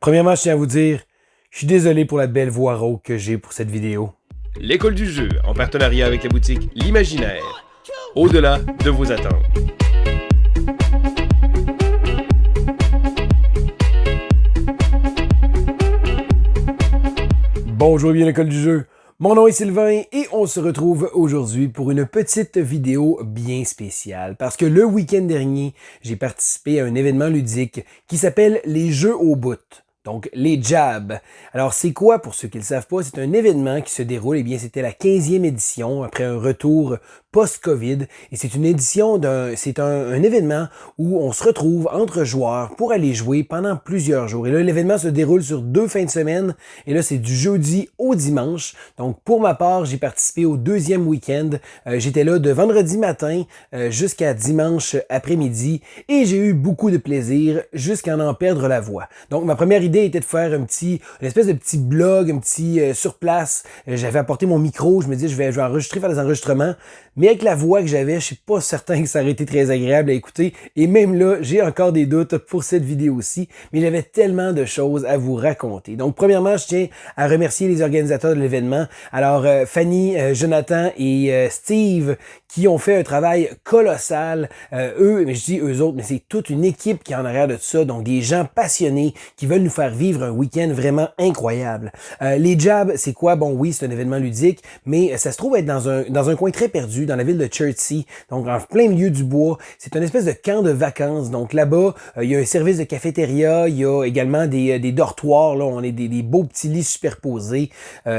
Premièrement, je tiens à vous dire, je suis désolé pour la belle voix rauque que j'ai pour cette vidéo. L'école du jeu, en partenariat avec la boutique L'Imaginaire. Au-delà de vos attentes. Bonjour et bien l'école du jeu. Mon nom est Sylvain et on se retrouve aujourd'hui pour une petite vidéo bien spéciale parce que le week-end dernier, j'ai participé à un événement ludique qui s'appelle les Jeux au bout. Donc, les Jabs. Alors, c'est quoi, pour ceux qui ne le savent pas? C'est un événement qui se déroule, eh bien, c'était la 15e édition, après un retour post-Covid. Et c'est une édition c'est un événement où on se retrouve entre joueurs pour aller jouer pendant plusieurs jours. Et là, l'événement se déroule sur 2 fins de semaine. Et là, c'est du jeudi au dimanche. Donc, pour ma part, j'ai participé au 2e week-end. J'étais là de vendredi matin jusqu'à dimanche après-midi. Et j'ai eu beaucoup de plaisir jusqu'à en perdre la voix. Donc, ma première idée était de faire une espèce de petit blog, un petit sur place. J'avais apporté mon micro, je me disais je vais enregistrer, faire des enregistrements, mais avec la voix que j'avais, je suis pas certain que ça aurait été très agréable à écouter. Et même là, j'ai encore des doutes pour cette vidéo-ci, mais j'avais tellement de choses à vous raconter. Donc, premièrement, je tiens à remercier les organisateurs de l'événement. Alors, Fanny, Jonathan et Steve, qui ont fait un travail colossal. Eux, mais je dis eux autres, mais c'est toute une équipe qui est en arrière de tout ça. Donc, des gens passionnés qui veulent nous faire vivre un week-end vraiment incroyable. Les Jabs, c'est quoi? Bon, oui, c'est un événement ludique, mais ça se trouve être dans un coin très perdu, dans la ville de Chertsey, donc en plein milieu du bois. C'est une espèce de camp de vacances. Donc là-bas, il y a un service de cafétéria, il y a également des dortoirs. Là, on est des beaux petits lits superposés.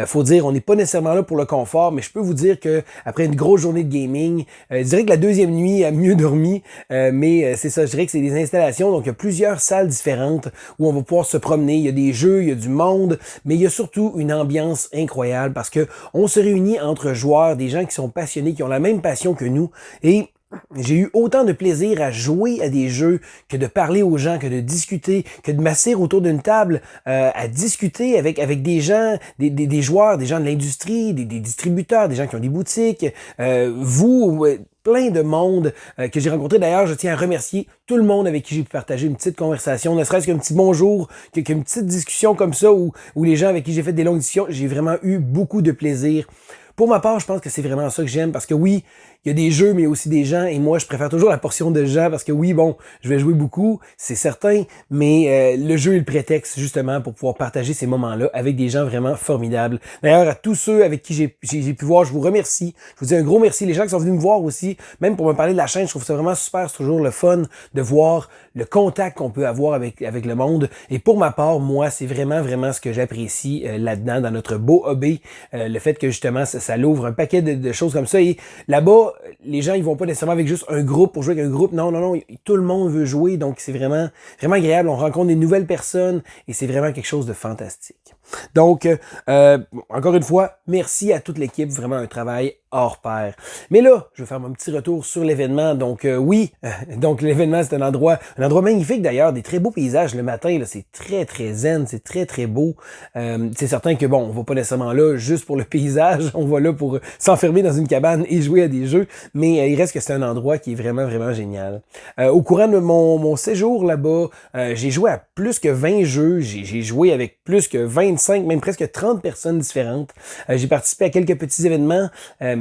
Faut dire, on n'est pas nécessairement là pour le confort, mais je peux vous dire que après une grosse journée de gaming, je dirais que la deuxième nuit a mieux dormi, mais c'est ça, je dirais que c'est des installations. Donc il y a plusieurs salles différentes où on va pouvoir se promener. Il y a des jeux, il y a du monde, mais il y a surtout une ambiance incroyable parce que on se réunit entre joueurs, des gens qui sont passionnés, qui ont la même passion que nous, et j'ai eu autant de plaisir à jouer à des jeux que de parler aux gens, que de discuter, que de m'asseoir autour d'une table à discuter avec des gens, des joueurs, des gens de l'industrie, des distributeurs, des gens qui ont des boutiques, plein de monde que j'ai rencontré. D'ailleurs, je tiens à remercier tout le monde avec qui j'ai pu partager une petite conversation, ne serait-ce qu'un petit bonjour, qu'une petite discussion comme ça, où les gens avec qui j'ai fait des longues discussions, j'ai vraiment eu beaucoup de plaisir. Pour ma part, je pense que c'est vraiment ça que j'aime parce que oui, il y a des jeux, mais il y a aussi des gens, et moi, je préfère toujours la portion de gens parce que oui, bon, je vais jouer beaucoup, c'est certain, mais le jeu est le prétexte justement pour pouvoir partager ces moments-là avec des gens vraiment formidables. D'ailleurs, à tous ceux avec qui j'ai pu voir, je vous remercie. Je vous dis un gros merci. Les gens qui sont venus me voir aussi, même pour me parler de la chaîne, je trouve ça vraiment super. C'est toujours le fun de voir le contact qu'on peut avoir avec le monde. Et pour ma part, moi, c'est vraiment ce que j'apprécie là-dedans, dans notre beau hobby. Le fait que justement, ça l'ouvre un paquet de choses comme ça. Et là-bas, les gens, ils vont pas nécessairement avec juste un groupe pour jouer avec un groupe. Non, tout le monde veut jouer. Donc, c'est vraiment agréable. On rencontre des nouvelles personnes et c'est vraiment quelque chose de fantastique. Donc, encore une fois, merci à toute l'équipe. Vraiment un travail hors pair. Mais là, je vais faire mon petit retour sur l'événement. Donc donc l'événement, c'est un endroit magnifique d'ailleurs, des très beaux paysages le matin. Là, c'est très zen, c'est très beau. C'est certain que bon, on va pas nécessairement là juste pour le paysage, on va là pour s'enfermer dans une cabane et jouer à des jeux. Mais il reste que c'est un endroit qui est vraiment génial. Au courant de mon séjour là-bas, j'ai joué à plus que 20 jeux. J'ai joué avec plus que 25, même presque 30 personnes différentes. J'ai participé à quelques petits événements.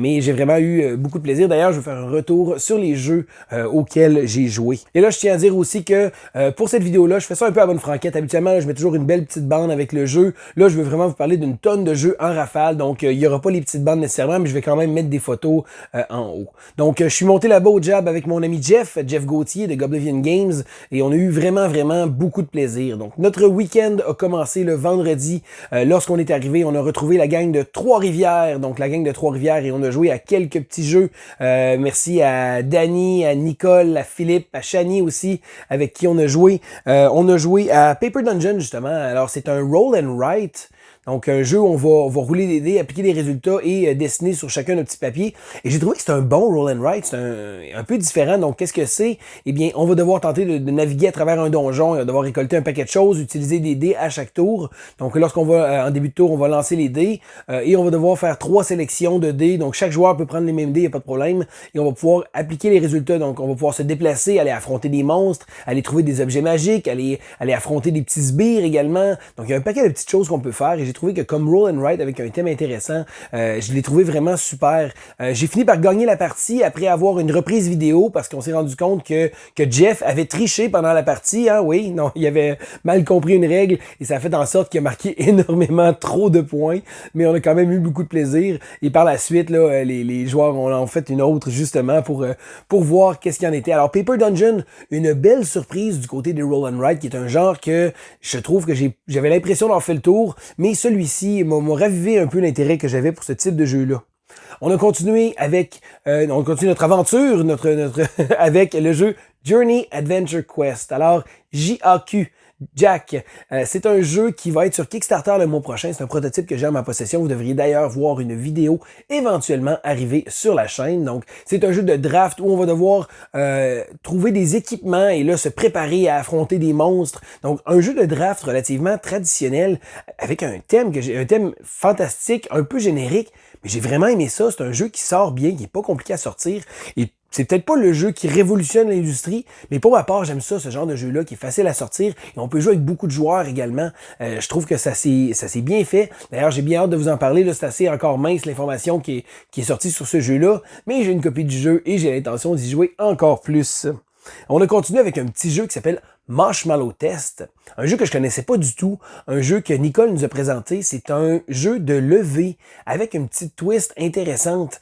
Mais j'ai vraiment eu beaucoup de plaisir. D'ailleurs, je vais faire un retour sur les jeux auxquels j'ai joué. Et là, je tiens à dire aussi que pour cette vidéo-là, je fais ça un peu à bonne franquette. Habituellement, là, je mets toujours une belle petite bande avec le jeu. Là, je veux vraiment vous parler d'une tonne de jeux en rafale. Donc, il n'y aura pas les petites bandes nécessairement, mais je vais quand même mettre des photos en haut. Donc, je suis monté là-bas au Jab avec mon ami Jeff Gauthier de Goblivion Games, et on a eu vraiment beaucoup de plaisir. Donc, notre week-end a commencé le vendredi. Lorsqu'on est arrivé, on a retrouvé la gang de Trois-Rivières. Donc, la gang de Trois-Rivières, et on a joué à quelques petits jeux. Merci à Danny, à Nicole, à Philippe, à Shani aussi, avec qui on a joué. On a joué à Paper Dungeon, justement. Alors, c'est un roll and write. Donc, un jeu où on va rouler des dés, appliquer des résultats et dessiner sur chacun notre petit papier. Et j'ai trouvé que c'est un bon roll and write. C'est un peu différent. Donc, qu'est-ce que c'est? Eh bien, on va devoir tenter de naviguer à travers un donjon. On va devoir récolter un paquet de choses, utiliser des dés à chaque tour. Donc, lorsqu'on va, en début de tour, on va lancer les dés et on va devoir faire 3 sélections de dés. Donc, chaque joueur peut prendre les mêmes dés, il n'y a pas de problème. Et on va pouvoir appliquer les résultats. Donc, on va pouvoir se déplacer, aller affronter des monstres, aller trouver des objets magiques, aller affronter des petits sbires également. Donc, il y a un paquet de petites choses qu'on peut faire et j'ai trouvé que comme roll and write avec un thème intéressant, je l'ai trouvé vraiment super. J'ai fini par gagner la partie après avoir une reprise vidéo parce qu'on s'est rendu compte que Jeff avait triché pendant la partie. Hein? Oui, non, il avait mal compris une règle et ça a fait en sorte qu'il a marqué énormément trop de points, mais on a quand même eu beaucoup de plaisir. Et par la suite, là, les joueurs ont en fait une autre justement pour voir qu'est-ce qu'il y en était. Alors, Paper Dungeon, une belle surprise du côté des roll and write, qui est un genre que je trouve que j'avais l'impression d'avoir fait le tour, mais celui-ci m'a ravivé un peu l'intérêt que j'avais pour ce type de jeu-là. On a continué avec, on continue notre aventure, avec le jeu Journey Adventure Quest. Alors, JAQ. Jack, c'est un jeu qui va être sur Kickstarter le mois prochain. C'est un prototype que j'ai en ma possession. Vous devriez d'ailleurs voir une vidéo éventuellement arriver sur la chaîne. Donc, c'est un jeu de draft où on va devoir trouver des équipements et là se préparer à affronter des monstres. Donc, un jeu de draft relativement traditionnel avec un thème fantastique, un peu générique. Mais j'ai vraiment aimé ça. C'est un jeu qui sort bien, qui est pas compliqué à sortir. Et c'est peut-être pas le jeu qui révolutionne l'industrie, mais pour ma part, j'aime ça, ce genre de jeu-là qui est facile à sortir et on peut jouer avec beaucoup de joueurs également. Je trouve que ça s'est bien fait. D'ailleurs, j'ai bien hâte de vous en parler. Là, c'est assez encore mince l'information qui est sortie sur ce jeu-là, mais j'ai une copie du jeu et j'ai l'intention d'y jouer encore plus. On a continué avec un petit jeu qui s'appelle Marshmallow Test, un jeu que je connaissais pas du tout, un jeu que Nicole nous a présenté. C'est un jeu de levée avec une petite twist intéressante.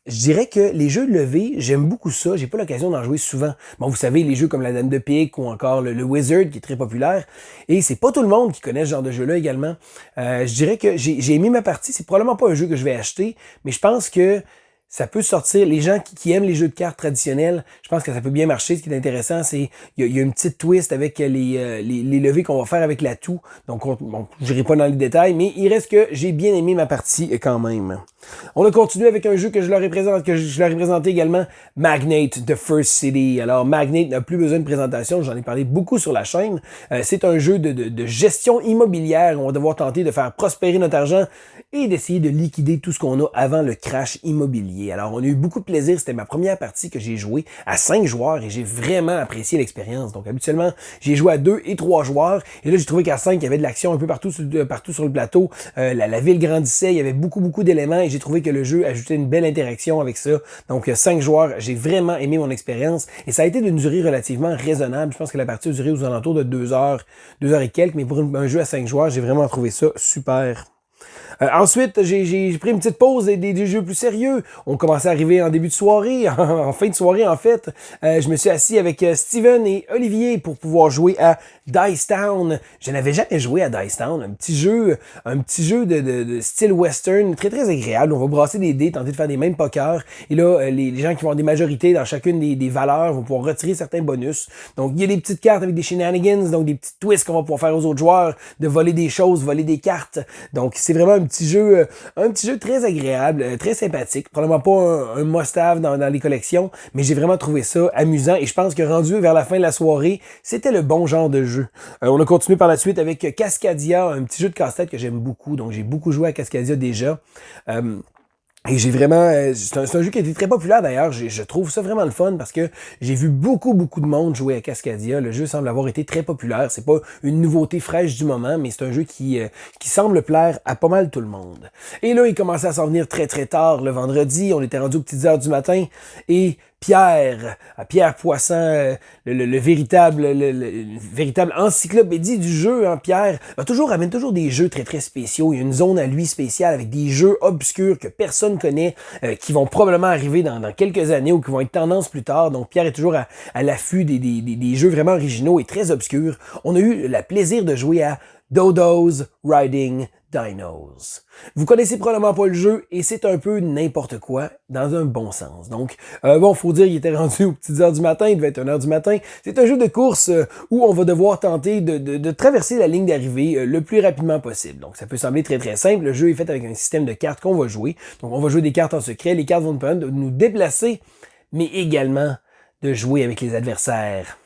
Je dirais que les jeux de levée, j'aime beaucoup ça. J'ai pas l'occasion d'en jouer souvent. Bon, vous savez, les jeux comme la Dame de Pique ou encore le Wizard qui est très populaire. Et c'est pas tout le monde qui connaît ce genre de jeu-là également. Je dirais que j'ai aimé ma partie. C'est probablement pas un jeu que je vais acheter, mais je pense que ça peut sortir. Les gens qui aiment les jeux de cartes traditionnels, je pense que ça peut bien marcher. Ce qui est intéressant, c'est il y a une petite twist avec les levées qu'on va faire avec l'atout. Donc, bon, je n'irai pas dans les détails, mais il reste que j'ai bien aimé ma partie quand même. On a continué avec un jeu que je leur ai présenté également, Magnate The First City. Alors, Magnate n'a plus besoin de présentation, j'en ai parlé beaucoup sur la chaîne. C'est un jeu de gestion immobilière. On va devoir tenter de faire prospérer notre argent et d'essayer de liquider tout ce qu'on a avant le crash immobilier. Alors, on a eu beaucoup de plaisir. C'était ma première partie que j'ai jouée à 5 joueurs et j'ai vraiment apprécié l'expérience. Donc, habituellement, j'ai joué à 2 et 3 joueurs. Et là, j'ai trouvé qu'à 5, il y avait de l'action un peu partout sur le plateau. La ville grandissait, il y avait beaucoup d'éléments et j'ai trouvé que le jeu ajoutait une belle interaction avec ça. Donc, 5 joueurs, j'ai vraiment aimé mon expérience et ça a été d'une durée relativement raisonnable. Je pense que la partie a duré aux alentours de 2 heures et quelques, mais pour un jeu à 5 joueurs, j'ai vraiment trouvé ça super. Ensuite, j'ai pris une petite pause des jeux plus sérieux. On commençait à arriver en début de soirée, en fin de soirée en fait. Je me suis assis avec Steven et Olivier pour pouvoir jouer à Dice Town. Je n'avais jamais joué à Dice Town, un petit jeu de style western, très très agréable. On va brasser des dés, tenter de faire des mêmes poker. Et là, les gens qui vont avoir des majorités dans chacune des valeurs vont pouvoir retirer certains bonus. Donc, il y a des petites cartes avec des shenanigans, donc des petits twists qu'on va pouvoir faire aux autres joueurs, de voler des choses, voler des cartes. Donc, c'est vraiment un petit jeu très agréable, très sympathique. Probablement pas un must-have dans les collections, mais j'ai vraiment trouvé ça amusant et je pense que rendu vers la fin de la soirée, c'était le bon genre de jeu. On a continué par la suite avec Cascadia, un petit jeu de casse-tête que j'aime beaucoup. Donc, j'ai beaucoup joué à Cascadia déjà. Et j'ai vraiment... c'est un jeu qui a été très populaire d'ailleurs. Je trouve ça vraiment le fun parce que j'ai vu beaucoup de monde jouer à Cascadia. Le jeu semble avoir été très populaire. C'est pas une nouveauté fraîche du moment, mais c'est un jeu qui semble plaire à pas mal tout le monde. Et là, il commençait à s'en venir très tard le vendredi. On était rendu aux petites heures du matin et Pierre Poisson, le véritable encyclopédie du jeu, hein, Pierre, amène toujours des jeux très spéciaux. Il y a une zone à lui spéciale avec des jeux obscurs que personne connaît, qui vont probablement arriver dans quelques années ou qui vont être tendance plus tard. Donc Pierre est toujours à l'affût des jeux vraiment originaux et très obscurs. On a eu le plaisir de jouer à Dodo's Riding Dinos. Vous connaissez probablement pas le jeu et c'est un peu n'importe quoi dans un bon sens. Donc, bon, faut dire qu'il était rendu aux petites heures du matin, il devait être 1h du matin. C'est un jeu de course où on va devoir tenter de traverser la ligne d'arrivée le plus rapidement possible. Donc, ça peut sembler très très simple. Le jeu est fait avec un système de cartes qu'on va jouer. Donc, on va jouer des cartes en secret. Les cartes vont nous permettre de nous déplacer, mais également de jouer avec les adversaires.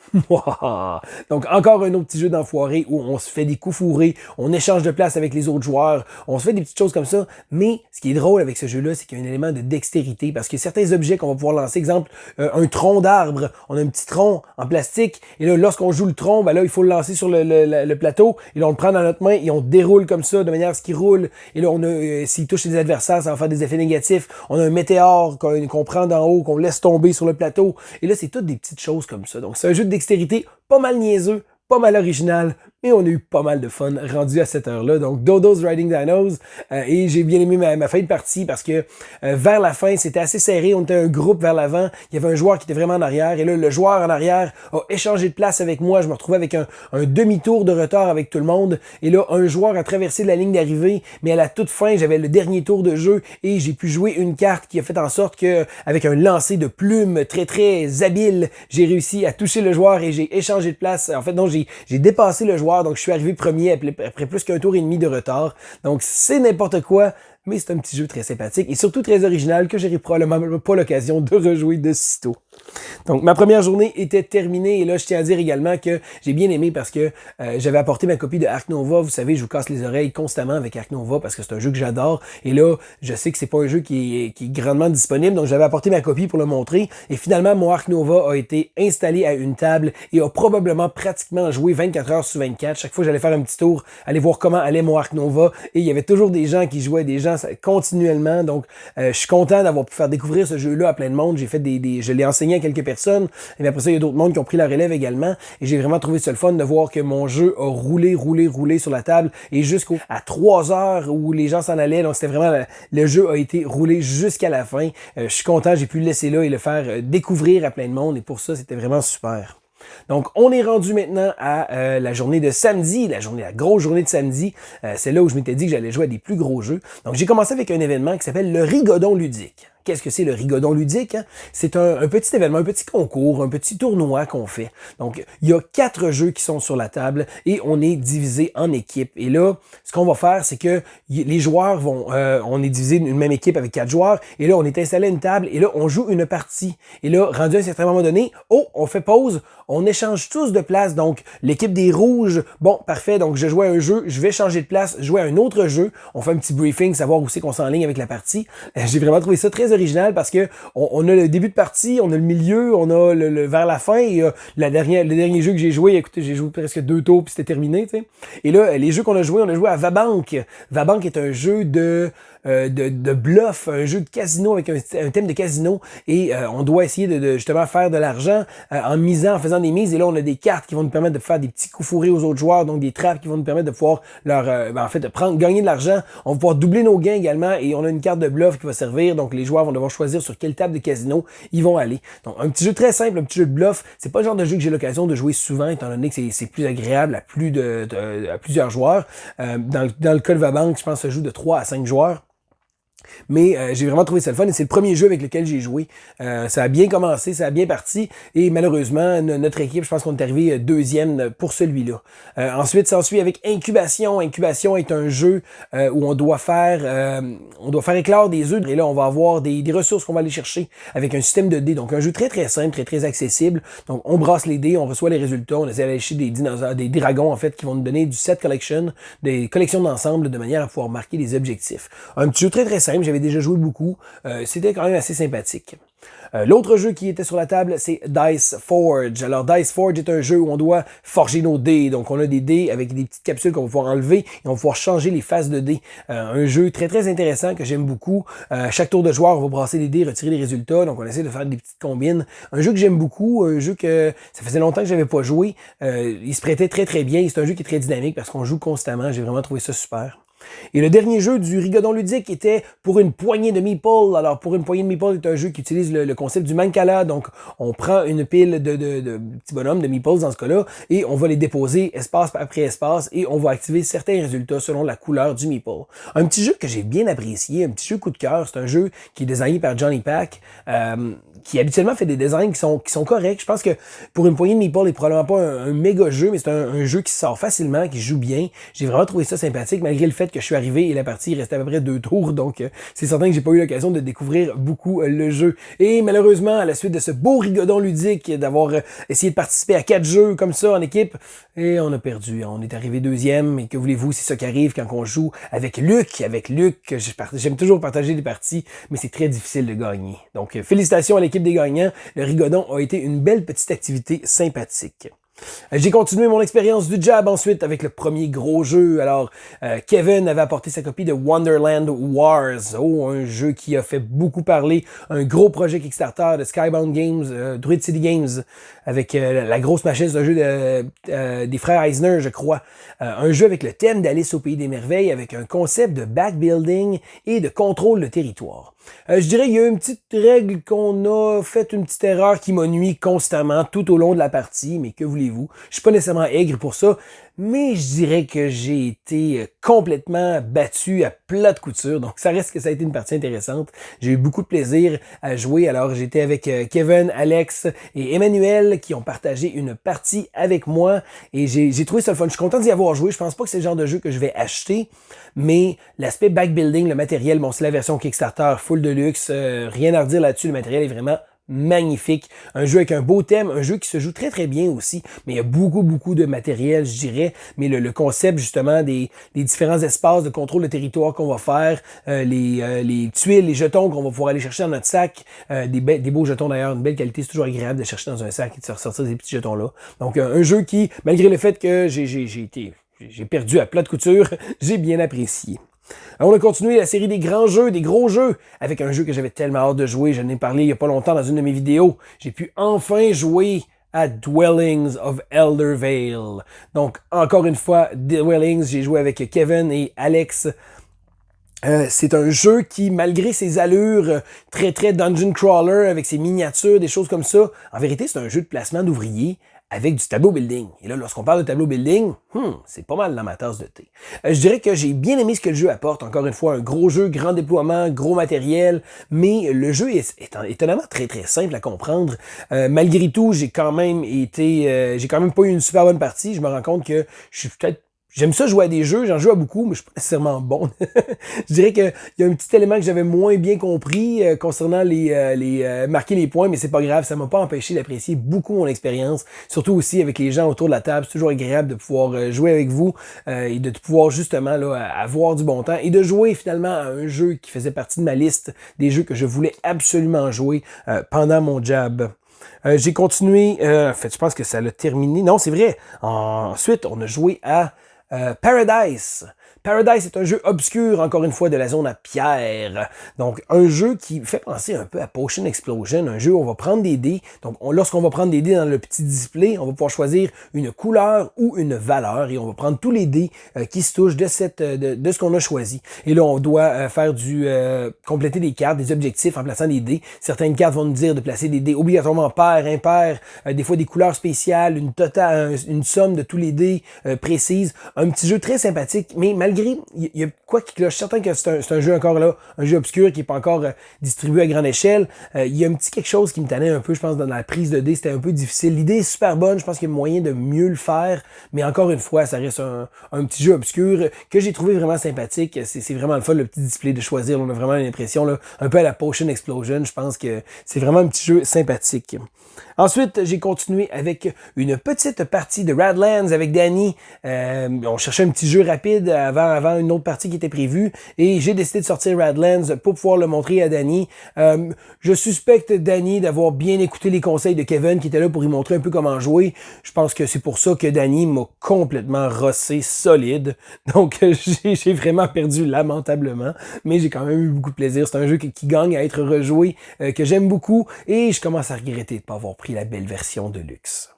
Donc, encore un autre petit jeu d'enfoiré où on se fait des coups fourrés, on échange de place avec les autres joueurs, on se fait des petites choses comme ça. Mais ce qui est drôle avec ce jeu-là, c'est qu'il y a un élément de dextérité parce que certains objets qu'on va pouvoir lancer, exemple, un tronc d'arbre, on a un petit tronc en plastique et là, lorsqu'on joue le tronc, ben là, il faut le lancer sur le plateau et là, on le prend dans notre main et on déroule comme ça de manière à ce qu'il roule. Et là, on a, s'il touche les adversaires, ça va faire des effets négatifs. On a un météore qu'on prend d'en haut, qu'on laisse tomber sur le plateau. Et là, c'est toutes des petites choses comme ça. Donc, c'est un jeu de dextérité pas mal niaiseux, pas mal original, mais on a eu pas mal de fun rendu à cette heure-là. Donc, Dodo's Riding Dinos. Et j'ai bien aimé ma fin de partie parce que vers la fin, c'était assez serré. On était un groupe vers l'avant. Il y avait un joueur qui était vraiment en arrière. Et là, le joueur en arrière a échangé de place avec moi. Je me retrouvais avec un demi-tour de retard avec tout le monde. Et là, un joueur a traversé la ligne d'arrivée. Mais à la toute fin, j'avais le dernier tour de jeu et j'ai pu jouer une carte qui a fait en sorte que, avec un lancer de plumes très, très habile, j'ai réussi à toucher le joueur et j'ai échangé de place. En fait, non, j'ai dépassé le joueur. Donc, je suis arrivé premier après plus qu'un tour et demi de retard. Donc, c'est n'importe quoi, mais c'est un petit jeu très sympathique et surtout très original que j'aurai probablement pas l'occasion de rejouer de sitôt. Donc, ma première journée était terminée et là, je tiens à dire également que j'ai bien aimé parce que j'avais apporté ma copie de Ark Nova. Vous savez, je vous casse les oreilles constamment avec Ark Nova parce que c'est un jeu que j'adore. Et là, je sais que c'est pas un jeu qui est grandement disponible, donc j'avais apporté ma copie pour le montrer. Et finalement, mon Ark Nova a été installé à une table et a probablement pratiquement joué 24 heures sur 24. Chaque fois, j'allais faire un petit tour, aller voir comment allait mon Ark Nova. Et il y avait toujours des gens qui jouaient, des gens continuellement. Donc, je suis content d'avoir pu faire découvrir ce jeu-là à plein de monde. J'ai fait je l'ai enseigné à quelques personnes. Et après ça, il y a d'autres mondes qui ont pris la relève également. Et j'ai vraiment trouvé ça le fun de voir que mon jeu a roulé sur la table. Et jusqu'à 3 heures où les gens s'en allaient. Donc, c'était vraiment... Le jeu a été roulé jusqu'à la fin. Je suis content, j'ai pu le laisser là et le faire découvrir à plein de monde. Et pour ça, c'était vraiment super. Donc, on est rendu maintenant à la journée de samedi, la grosse journée de samedi. C'est là où je m'étais dit que j'allais jouer à des plus gros jeux. Donc, j'ai commencé avec un événement qui s'appelle le Rigodon ludique. Qu'est-ce que c'est le Rigodon ludique? Hein? C'est un petit événement, un petit concours, un petit tournoi qu'on fait. Donc, il y a 4 jeux qui sont sur la table et on est divisé en équipes. Et là, ce qu'on va faire, c'est que les joueurs vont... on est divisé une même équipe avec 4 joueurs. Et là, on est installé à une table et là, on joue une partie. Et là, rendu à un certain moment donné, on fait pause, on échange tous de place. Donc, l'équipe des rouges, bon, parfait, donc je jouais à un jeu, je vais changer de place, jouer à un autre jeu. On fait un petit briefing, savoir où c'est qu'on s'enligne avec la partie. J'ai vraiment trouvé ça très original parce que on a le début de partie, on a le milieu, on a le vers la fin et le dernier jeu que j'ai joué, écoutez, j'ai joué presque 2 tours puis c'était terminé, tu sais. Et là, les jeux qu'on a joué, on a joué à Vabank. Vabank est un jeu de bluff, un jeu de casino avec un thème de casino et on doit essayer de justement faire de l'argent en faisant des mises et là on a des cartes qui vont nous permettre de faire des petits coups fourrés aux autres joueurs, donc des trappes qui vont nous permettre de pouvoir gagner de l'argent. On va pouvoir doubler nos gains également et on a une carte de bluff qui va servir, donc les joueurs vont devoir choisir sur quelle table de casino ils vont aller. Donc un petit jeu très simple, un petit jeu de bluff. C'est pas le genre de jeu que j'ai l'occasion de jouer souvent étant donné que c'est plus agréable à plusieurs joueurs. Dans le cas de Vabank, je pense que ça joue de 3 à 5 joueurs. Mais j'ai vraiment trouvé ça le fun et c'est le premier jeu avec lequel j'ai joué. Ça a bien commencé, ça a bien parti et malheureusement, notre équipe, je pense qu'on est arrivé deuxième pour celui-là. Ensuite, s'ensuit avec Incubation. Incubation est un jeu où on doit faire éclore des œufs et là, on va avoir des ressources qu'on va aller chercher avec un système de dés. Donc, un jeu très, très simple, très, très accessible. Donc, on brasse les dés, on reçoit les résultats, on essaie d'aller chercher des dinosaures, des dragons, en fait, qui vont nous donner du set collection, des collections d'ensemble de manière à pouvoir marquer des objectifs. Un petit jeu très, très simple. J'avais déjà joué beaucoup. C'était quand même assez sympathique. L'autre jeu qui était sur la table, c'est Dice Forge. Alors, Dice Forge est un jeu où on doit forger nos dés. Donc, on a des dés avec des petites capsules qu'on va pouvoir enlever et on va pouvoir changer les faces de dés. Un jeu très, très intéressant que j'aime beaucoup. Chaque tour de joueur, on va brasser les dés, retirer les résultats. Donc, on essaie de faire des petites combines. Un jeu que j'aime beaucoup. Un jeu que ça faisait longtemps que j'avais pas joué. Il se prêtait très, très bien. C'est un jeu qui est très dynamique parce qu'on joue constamment. J'ai vraiment trouvé ça super. Et le dernier jeu du Rigodon ludique était pour une poignée de meeples. Alors, pour une poignée de meeples, c'est un jeu qui utilise le concept du Mancala. Donc, on prend une pile de petits bonhommes, de meeples dans ce cas-là, et on va les déposer espace après espace, et on va activer certains résultats selon la couleur du meeple. Un petit jeu que j'ai bien apprécié, un petit jeu coup de cœur. C'est un jeu qui est designé par Johnny Pack, qui habituellement fait des designs qui sont corrects. Je pense que pour une poignée de meeples, il n'est probablement pas un méga jeu, mais c'est un jeu qui sort facilement, qui joue bien. J'ai vraiment trouvé ça sympathique, malgré le fait que je suis arrivé et la partie restait à peu près 2 tours, donc c'est certain que j'ai pas eu l'occasion de découvrir beaucoup le jeu. Et malheureusement, à la suite de ce beau Rigodon ludique, d'avoir essayé de participer à 4 jeux comme ça en équipe, et on a perdu. On est arrivé deuxième, et que voulez-vous, c'est ça qui arrive quand on joue avec Luc. Avec Luc, j'aime toujours partager des parties, mais c'est très difficile de gagner. Donc, félicitations à l'équipe des gagnants. Le Rigodon a été une belle petite activité sympathique. J'ai continué mon expérience du Jab ensuite avec le premier gros jeu. Alors, Kevin avait apporté sa copie de Wonderland Wars. Oh, un jeu qui a fait beaucoup parler. Un gros projet Kickstarter de Skybound Games, Druid City Games, avec la grosse machine. C'est un jeu des frères Eisner, je crois. Un jeu avec le thème d'Alice au Pays des Merveilles, avec un concept de backbuilding et de contrôle de territoire. Je dirais qu'il y a une petite règle qu'on a fait une petite erreur qui m'a nuit constamment tout au long de la partie, mais que voulez-vous? Je suis pas nécessairement aigre pour ça, mais je dirais que j'ai été complètement battu à plat de couture, donc ça reste que ça a été une partie intéressante. J'ai eu beaucoup de plaisir à jouer, alors j'étais avec Kevin, Alex et Emmanuel qui ont partagé une partie avec moi, et j'ai trouvé ça le fun. Je suis content d'y avoir joué, je pense pas que c'est le genre de jeu que je vais acheter, mais l'aspect backbuilding, le matériel, bon c'est la version Kickstarter full de luxe, rien à redire là-dessus, le matériel est vraiment magnifique. Un jeu avec un beau thème, un jeu qui se joue très très bien aussi, mais il y a beaucoup de matériel, je dirais, mais le concept justement des différents espaces de contrôle de territoire qu'on va faire, les tuiles, les jetons qu'on va pouvoir aller chercher dans notre sac, des beaux jetons d'ailleurs, une belle qualité, c'est toujours agréable de chercher dans un sac et de se ressortir ces petits jetons-là. Donc un jeu qui, malgré le fait que j'ai perdu à plat de couture, j'ai bien apprécié. Alors, on a continué la série des grands jeux, des gros jeux, avec un jeu que j'avais tellement hâte de jouer. Je n'en ai parlé il y a pas longtemps dans une de mes vidéos. J'ai pu enfin jouer à Dwellings of Eldervale. Donc, encore une fois, Dwellings, j'ai joué avec Kevin et Alex. C'est un jeu qui, malgré ses allures très dungeon crawler, avec ses miniatures, des choses comme ça, en vérité, c'est un jeu de placement d'ouvriers avec du tableau building. Et là, lorsqu'on parle de tableau building, c'est pas mal dans ma tasse de thé. Je dirais que j'ai bien aimé ce que le jeu apporte. Encore une fois, un gros jeu, grand déploiement, gros matériel, mais le jeu est étonnamment très simple à comprendre. Malgré tout, j'ai quand même pas eu une super bonne partie. Je me rends compte que je suis peut-être j'aime ça jouer à des jeux, j'en joue à beaucoup, mais je suis pas nécessairement bon. Je dirais qu'il y a un petit élément que j'avais moins bien compris concernant les marquer les points, mais c'est pas grave, ça m'a pas empêché d'apprécier beaucoup mon expérience, surtout aussi avec les gens autour de la table. C'est toujours agréable de pouvoir jouer avec vous et de pouvoir justement là, avoir du bon temps et de jouer finalement à un jeu qui faisait partie de ma liste des jeux que je voulais absolument jouer pendant mon jab. J'ai continué, en fait, je pense que ça l'a terminé. Non, c'est vrai. Ensuite, on a joué à Paradise. Paradise est un jeu obscur, encore une fois, de la zone à pierre. Donc, un jeu qui fait penser un peu à Potion Explosion, un jeu où on va prendre des dés. Donc, lorsqu'on va prendre des dés dans le petit display, on va pouvoir choisir une couleur ou une valeur et on va prendre tous les dés qui se touchent de ce qu'on a choisi. Et là, on doit faire compléter des cartes, des objectifs en plaçant des dés. Certaines cartes vont nous dire de placer des dés obligatoirement pairs, impairs, des fois des couleurs spéciales, une somme de tous les dés précise. Un petit jeu très sympathique, mais malgré, il y a quoi qui cloche. Je suis certain que c'est un jeu encore là, un jeu obscur qui n'est pas encore distribué à grande échelle. Il y a un petit quelque chose qui me tannait un peu, je pense, dans la prise de dés, c'était un peu difficile. L'idée est super bonne, je pense qu'il y a moyen de mieux le faire, mais encore une fois, ça reste un petit jeu obscur que j'ai trouvé vraiment sympathique. C'est vraiment le fun, le petit display de choisir. On a vraiment l'impression, là, un peu à la Potion Explosion. Je pense que c'est vraiment un petit jeu sympathique. Ensuite, j'ai continué avec une petite partie de Radlands avec Danny. On cherchait un petit jeu rapide avant une autre partie qui était prévue et j'ai décidé de sortir Radlands pour pouvoir le montrer à Danny. Je suspecte Danny d'avoir bien écouté les conseils de Kevin qui était là pour lui montrer un peu comment jouer. Je pense que c'est pour ça que Danny m'a complètement rossé solide. Donc, j'ai vraiment perdu lamentablement, mais j'ai quand même eu beaucoup de plaisir. C'est un jeu qui gagne à être rejoué, que j'aime beaucoup et je commence à regretter de ne pas avoir pris la belle version de luxe.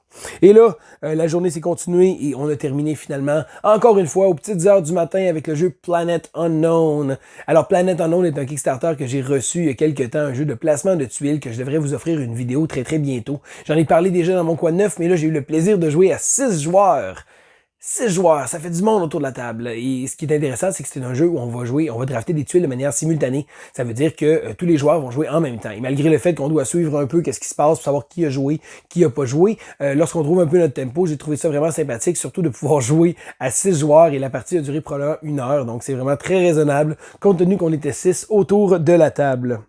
Et là, la journée s'est continuée et on a terminé finalement, encore une fois, aux petites heures du matin avec le jeu Planet Unknown. Alors, Planet Unknown est un Kickstarter que j'ai reçu il y a quelques temps, un jeu de placement de tuiles que je devrais vous offrir une vidéo très très bientôt. J'en ai parlé déjà dans mon coin 9, mais là, j'ai eu le plaisir de jouer à 6 joueurs. 6 joueurs, ça fait du monde autour de la table. Et ce qui est intéressant, c'est que c'est un jeu où on va drafter des tuiles de manière simultanée. Ça veut dire que tous les joueurs vont jouer en même temps. Et malgré le fait qu'on doit suivre un peu qu'est-ce qui se passe pour savoir qui a joué, qui a pas joué, lorsqu'on trouve un peu notre tempo, j'ai trouvé ça vraiment sympathique, surtout de pouvoir jouer à 6 joueurs et la partie a duré probablement 1 heure. Donc c'est vraiment très raisonnable, compte tenu qu'on était 6 autour de la table.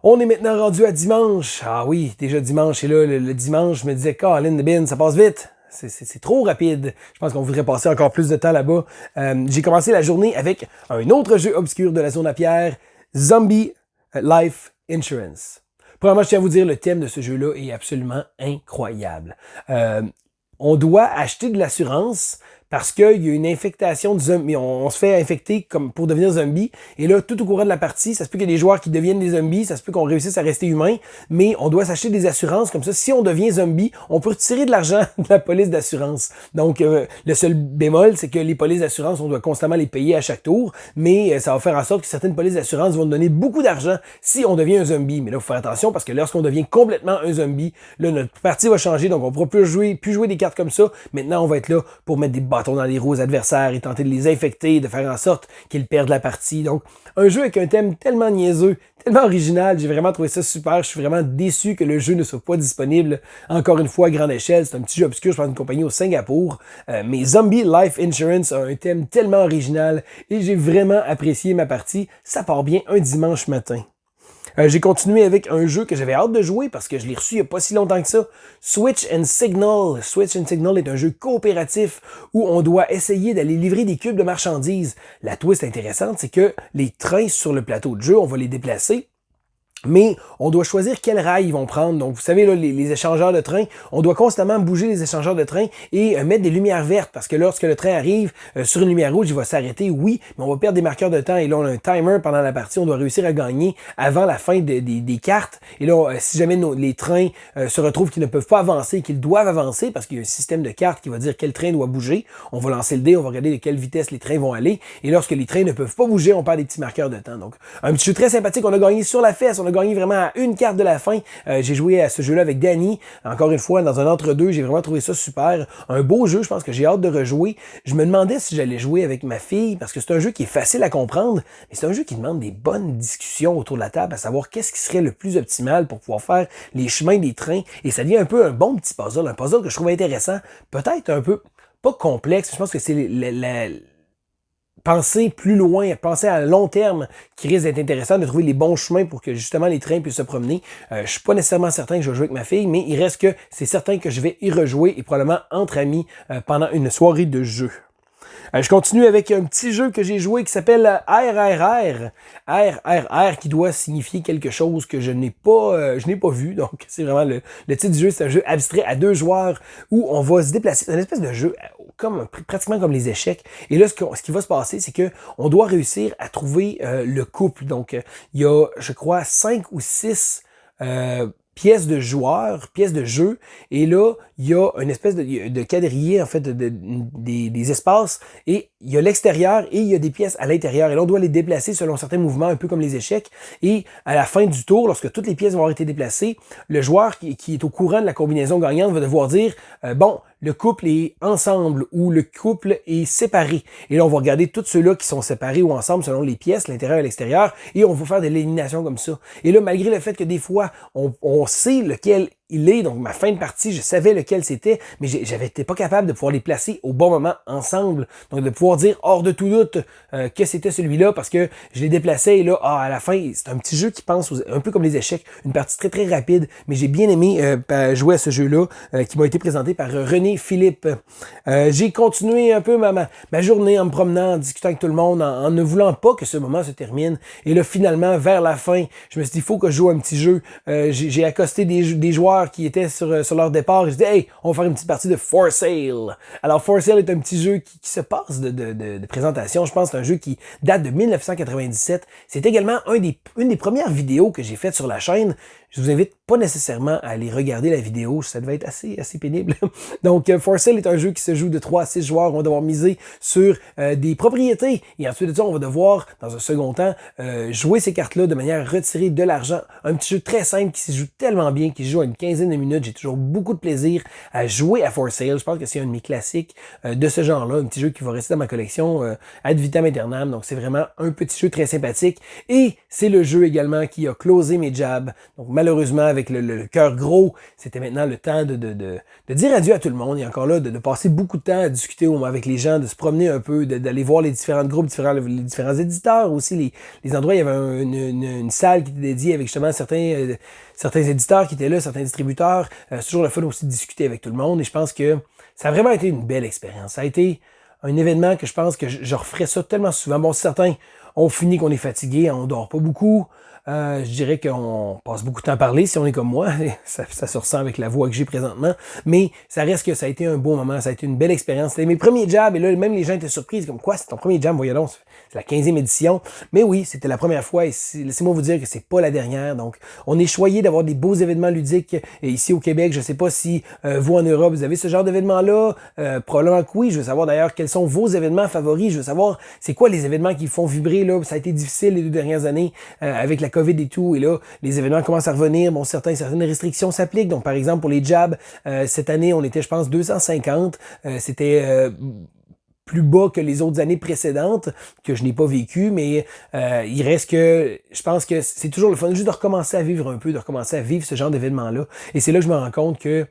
On est maintenant rendu à dimanche. Ah oui, déjà dimanche. Et là, le dimanche, je me disais, Colin de Bin, ça passe vite. C'est trop rapide. Je pense qu'on voudrait passer encore plus de temps là-bas. J'ai commencé la journée avec un autre jeu obscur de la zone à pierre, Zombie Life Insurance. Premièrement, je tiens à vous dire, le thème de ce jeu-là est absolument incroyable. On doit acheter de l'assurance parce qu'il y a une infectation de zombie. On se fait infecter comme pour devenir zombie. Et là, tout au courant de la partie, ça se peut qu'il y ait des joueurs qui deviennent des zombies, ça se peut qu'on réussisse à rester humain, mais on doit s'acheter des assurances comme ça. Si on devient zombie, on peut retirer de l'argent de la police d'assurance. Donc, le seul bémol, c'est que les polices d'assurance, on doit constamment les payer à chaque tour, mais ça va faire en sorte que certaines polices d'assurance vont nous donner beaucoup d'argent si on devient un zombie. Mais là, il faut faire attention parce que lorsqu'on devient complètement un zombie, là, notre partie va changer, donc on ne pourra plus jouer des cartes comme ça. Maintenant, on va être là pour mettre des bâtons dans les roues aux adversaires et tenter de les infecter, de faire en sorte qu'ils perdent la partie. Donc, un jeu avec un thème tellement niaiseux, tellement original, j'ai vraiment trouvé ça super. Je suis vraiment déçu que le jeu ne soit pas disponible, encore une fois, à grande échelle. C'est un petit jeu obscur, je pense, d'une compagnie au Singapour. Mais Zombie Life Insurance a un thème tellement original et j'ai vraiment apprécié ma partie. Ça part bien un dimanche matin. J'ai continué avec un jeu que j'avais hâte de jouer parce que je l'ai reçu il n'y a pas si longtemps que ça. Switch and Signal. Switch and Signal est un jeu coopératif où on doit essayer d'aller livrer des cubes de marchandises. La twist intéressante, c'est que les trains sur le plateau de jeu, on va les déplacer. Mais on doit choisir quel rail ils vont prendre. Donc, vous savez, là, les échangeurs de train, on doit constamment bouger les échangeurs de train et mettre des lumières vertes parce que lorsque le train arrive sur une lumière rouge, il va s'arrêter, oui, mais on va perdre des marqueurs de temps. Et là, on a un timer pendant la partie. On doit réussir à gagner avant la fin des cartes. Et là, si jamais les trains se retrouvent qu'ils ne peuvent pas avancer, qu'ils doivent avancer parce qu'il y a un système de cartes qui va dire quel train doit bouger, on va lancer le dé, on va regarder de quelle vitesse les trains vont aller. Et lorsque les trains ne peuvent pas bouger, on perd des petits marqueurs de temps. Donc, un petit jeu très sympathique. On a gagné sur la fesse. On a gagné vraiment à une carte de la fin. J'ai joué à ce jeu-là avec Danny. Encore une fois, dans un entre-deux, j'ai vraiment trouvé ça super. Un beau jeu, je pense que j'ai hâte de rejouer. Je me demandais si j'allais jouer avec ma fille, parce que c'est un jeu qui est facile à comprendre, mais c'est un jeu qui demande des bonnes discussions autour de la table, à savoir qu'est-ce qui serait le plus optimal pour pouvoir faire les chemins des trains. Et ça devient un peu un bon petit puzzle, un puzzle que je trouve intéressant, peut-être un peu, pas complexe, je pense que c'est penser plus loin, penser à long terme qui risque d'être intéressant, de trouver les bons chemins pour que justement les trains puissent se promener. Je suis pas nécessairement certain que je vais jouer avec ma fille, mais il reste que c'est certain que je vais y rejouer et probablement entre amis pendant une soirée de jeu. Je continue avec un petit jeu que j'ai joué qui s'appelle RRR. RRR qui doit signifier quelque chose que je n'ai pas vu. Donc, c'est vraiment le titre du jeu. C'est un jeu abstrait à 2 joueurs où on va se déplacer. C'est une espèce de jeu pratiquement comme les échecs. Et là, ce qui va se passer, c'est que on doit réussir à trouver le couple. Donc, il y a, je crois, 5 ou 6 pièces de joueurs, pièces de jeu, et là, il y a une espèce de quadrillé, en fait, des espaces, et il y a l'extérieur, et il y a des pièces à l'intérieur, et là, on doit les déplacer selon certains mouvements, un peu comme les échecs, et à la fin du tour, lorsque toutes les pièces vont avoir été déplacées, le joueur qui est au courant de la combinaison gagnante va devoir dire, bon, le couple est ensemble, ou le couple est séparé, et là, on va regarder tous ceux-là qui sont séparés ou ensemble selon les pièces, l'intérieur et l'extérieur, et on va faire de l'élimination comme ça. Et là, malgré le fait que des fois, on sait lequel il est, donc ma fin de partie, je savais lequel c'était, mais j'avais été pas capable de pouvoir les placer au bon moment ensemble, donc de pouvoir dire hors de tout doute que c'était celui-là, parce que je les déplaçais, et là, à la fin, c'est un petit jeu qui pense un peu comme les échecs, une partie très très rapide, mais j'ai bien aimé jouer à ce jeu-là, qui m'a été présenté par René Philippe. J'ai continué un peu ma journée en me promenant, en discutant avec tout le monde, en ne voulant pas que ce moment se termine, et là, finalement, vers la fin, je me suis dit, il faut que je joue un petit jeu. J'ai accosté des joueurs qui étaient sur leur départ. Je dis, hey, on va faire une petite partie de For Sale. Alors, For Sale est un petit jeu qui se passe de présentation. Je pense que c'est un jeu qui date de 1997. C'est également une des premières vidéos que j'ai faites sur la chaîne. je vous invite pas nécessairement à aller regarder la vidéo, ça devait être assez pénible. Donc, For Sale est un jeu qui se joue de 3 à 6 joueurs. On va devoir miser sur des propriétés. Et ensuite de ça, on va devoir, dans un second temps, jouer ces cartes-là de manière à retirer de l'argent. Un petit jeu très simple qui se joue tellement bien, qui se joue à une quinzaine de minutes. J'ai toujours beaucoup de plaisir à jouer à For Sale. Je pense que c'est un de mes classiques de ce genre-là. Un petit jeu qui va rester dans ma collection ad vitam aeternam. Donc, c'est vraiment un petit jeu très sympathique. Et c'est le jeu également qui a closé mes jabs. Donc, malheureusement, avec le cœur gros, c'était maintenant le temps de dire adieu à tout le monde. Et encore là, de passer beaucoup de temps à discuter avec les gens, de se promener un peu, d'aller voir les différents groupes, les différents éditeurs aussi, les endroits. Il y avait une salle qui était dédiée avec justement certains éditeurs qui étaient là, certains distributeurs. C'est toujours le fun aussi de discuter avec tout le monde. Et je pense que ça a vraiment été une belle expérience. Ça a été un événement que je pense que je referais ça tellement souvent. Bon, certains ont fini qu'on est fatigué, on dort pas beaucoup. Je dirais qu'on passe beaucoup de temps à parler si on est comme moi. Ça se ressent avec la voix que j'ai présentement. Mais ça reste que ça a été un beau moment. Ça a été une belle expérience. C'était mes premiers jabs. Et là, même les gens étaient surpris. Comme quoi, c'est ton premier jab? Voyons donc, c'est la 15e édition. Mais oui, c'était la première fois. Et laissez-moi vous dire que c'est pas la dernière. Donc, on est choyé d'avoir des beaux événements ludiques ici au Québec. Je sais pas si vous, en Europe, vous avez ce genre d'événements-là. Probablement que oui. Je veux savoir d'ailleurs quels sont vos événements favoris. Je veux savoir c'est quoi les événements qui font vibrer. Là. Ça a été difficile les 2 dernières années avec la COVID et tout, et là, les événements commencent à revenir. Bon, certaines restrictions s'appliquent. Donc, par exemple, pour les jabs, cette année, on était, je pense, 250. C'était plus bas que les autres années précédentes, que je n'ai pas vécu, mais il reste que, je pense que c'est toujours le fun, juste de recommencer à vivre un peu, de recommencer à vivre ce genre d'événement-là. Et c'est là que je me rends compte que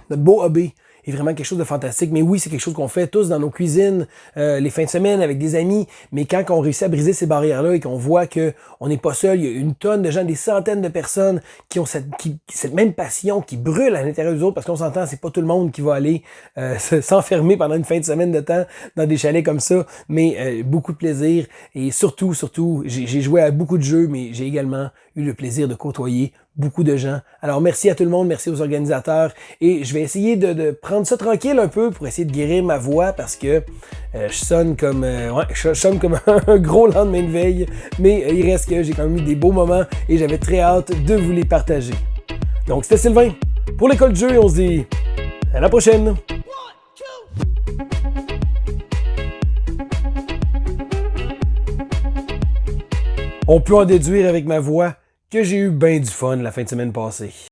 notre beau hobby est vraiment quelque chose de fantastique. Mais oui, c'est quelque chose qu'on fait tous dans nos cuisines, les fins de semaine avec des amis. Mais quand on réussit à briser ces barrières-là et qu'on voit que on n'est pas seul, il y a une tonne de gens, des centaines de personnes qui ont cette même passion, qui brûle à l'intérieur des autres, parce qu'on s'entend, c'est pas tout le monde qui va aller s'enfermer pendant une fin de semaine de temps dans des chalets comme ça. Mais beaucoup de plaisir. Et surtout, j'ai joué à beaucoup de jeux, mais j'ai également eu le plaisir de côtoyer beaucoup de gens. Alors, merci à tout le monde, merci aux organisateurs. Et je vais essayer de prendre ça tranquille un peu pour essayer de guérir ma voix parce que je sonne comme un gros lendemain de veille. Mais il reste que j'ai quand même eu des beaux moments et j'avais très hâte de vous les partager. Donc, c'était Sylvain pour l'école de jeu et on se dit à la prochaine! On peut en déduire avec ma voix que j'ai eu bien du fun la fin de semaine passée.